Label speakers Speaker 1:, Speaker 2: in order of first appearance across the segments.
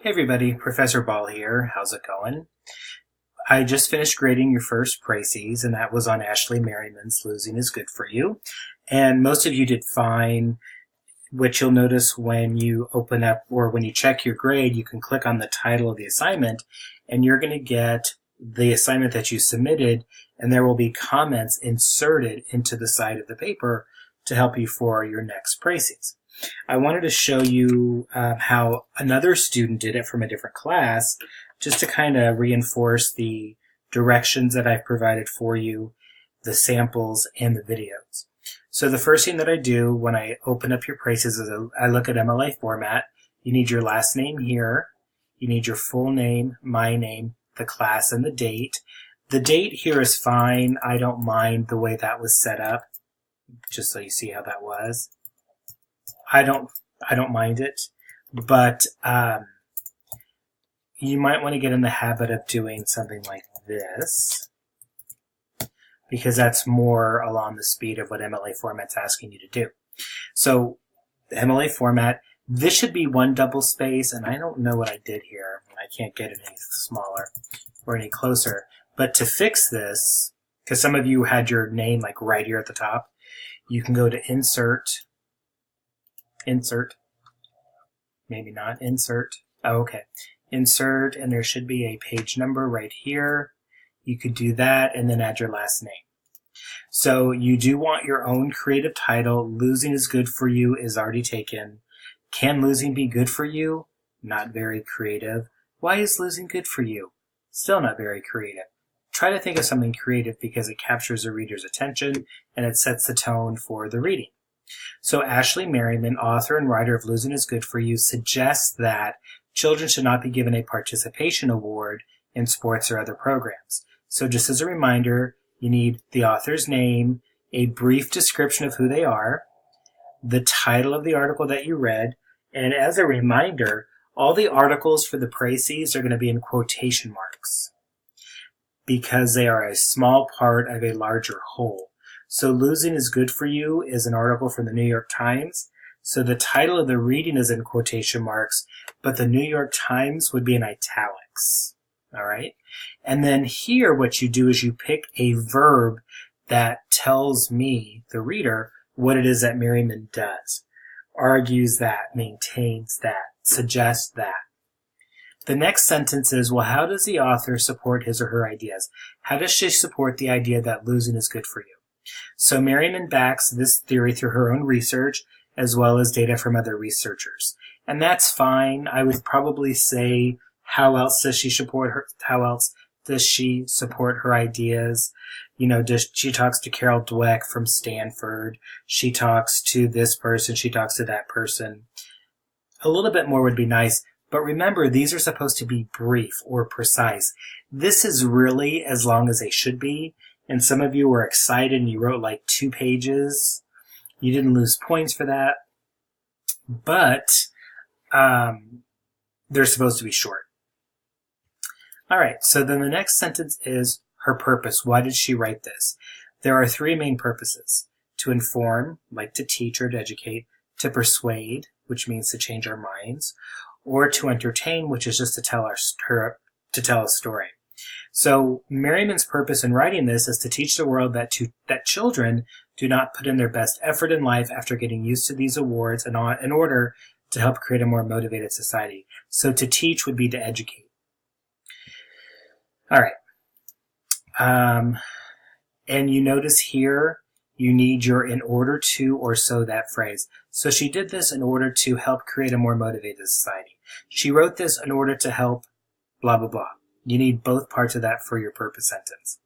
Speaker 1: Hey everybody, Professor Ball here. How's it going? I just finished grading your first Precis, and that was on Ashley Merryman's Losing is Good for You. And most of you did fine. What you'll notice when you open up or when you check your grade, you can click on the title of the assignment, and you're going to get the assignment that you submitted, and there will be comments inserted into the side of the paper to help you for your next Precis. I wanted to show you how another student did it from a different class, just to kind of reinforce the directions that I've provided for you, the samples, and the videos. So the first thing that I do when I open up your Precis is I look at MLA format. You need your last name here. You need your full name, my name, the class, and the date. The date here is fine. I don't mind the way that was set up, just so you see how that was. I don't mind it, but you might want to get in the habit of doing something like this, because that's more along the speed of what MLA format's asking you to do. So the MLA format, this should be one double space, and I don't know what I did here. I can't get it any smaller or any closer. But to fix this, because some of you had your name like right here at the top, you can go to Insert, maybe not, Insert. Oh, okay. Insert, and there should be a page number right here. You could do that and then add your last name. So you do want your own creative title. Losing is Good for You is already taken. Can losing be good for you? Not very creative. Why is losing good for you? Still not very creative. Try to think of something creative because it captures the reader's attention and it sets the tone for the reading. So Ashley Merryman, author and writer of Losing is Good for You, suggests that children should not be given a participation award in sports or other programs. So just as a reminder, you need the author's name, a brief description of who they are, the title of the article that you read, and as a reminder, all the articles for the Precis are going to be in quotation marks because they are a small part of a larger whole. So Losing is Good for You is an article from the New York Times. So the title of the reading is in quotation marks, but the New York Times would be in italics. All right. And then here what you do is you pick a verb that tells me, the reader, what it is that Merryman does. Argues that, maintains that, suggests that. The next sentence is, well, how does the author support his or her ideas? How does she support the idea that losing is good for you? So Merryman backs this theory through her own research as well as data from other researchers. And that's fine. I would probably say, how else does she support her ideas? You know, she talks to Carol Dweck from Stanford. She talks to this person. She talks to that person. A little bit more would be nice. But remember, these are supposed to be brief or precise. This is really as long as they should be. And some of you were excited and you wrote like 2 pages. You didn't lose points for that. But they're supposed to be short. All right, so then the next sentence is her purpose. Why did she write this? There are 3 main purposes. To inform, like to teach or to educate. To persuade, which means to change our minds. Or to entertain, which is just to tell a story. So Merryman's purpose in writing this is to teach the world that children do not put in their best effort in life after getting used to these awards in order to help create a more motivated society. So to teach would be to educate. All right. And you notice here you need your in order to or so that phrase. So she did this in order to help create a more motivated society. She wrote this in order to help blah, blah, blah. You need both parts of that for your purpose sentence.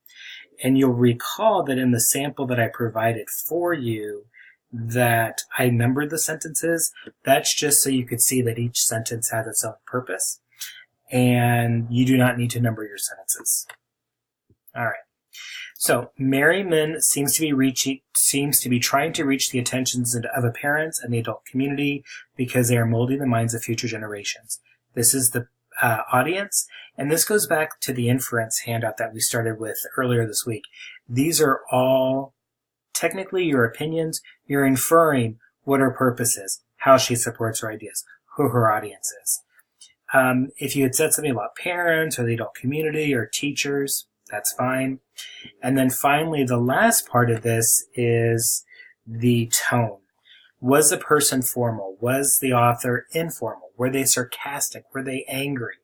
Speaker 1: And you'll recall that in the sample that I provided for you that I numbered the sentences. That's just so you could see that each sentence has its own purpose. And you do not need to number your sentences. All right. So Merryman seems to be trying to reach the attentions of the parents and the adult community because they are molding the minds of future generations. This is the audience, and this goes back to the inference handout that we started with earlier this week. These are all technically your opinions. You're inferring what her purpose is, how she supports her ideas, who her audience is. If you had said something about parents or the adult community or teachers, that's fine. And then finally, the last part of this is the tone. Was the person formal? Was the author informal? Were they sarcastic? Were they angry?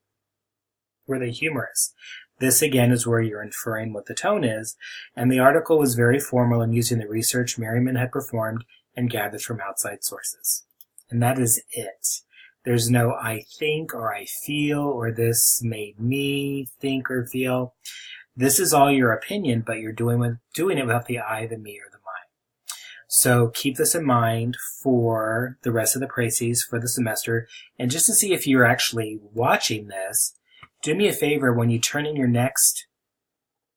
Speaker 1: Were they humorous? This again is where you're inferring what the tone is, and the article was very formal in using the research Merryman had performed and gathered from outside sources. And that is it. There's no I think or I feel or this made me think or feel. This is all your opinion, but you're doing it without the I, the me, or the mine. So keep this in mind for the rest of the Precis for the semester. And just to see if you're actually watching this, do me a favor when you turn in your next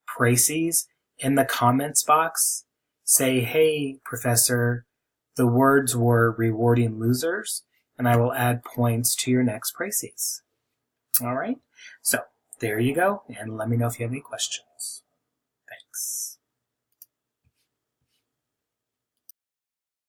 Speaker 1: Precis, in the comments box, say, hey, Professor, the words were rewarding losers, and I will add points to your next Precis. All right? So there you go, and let me know if you have any questions.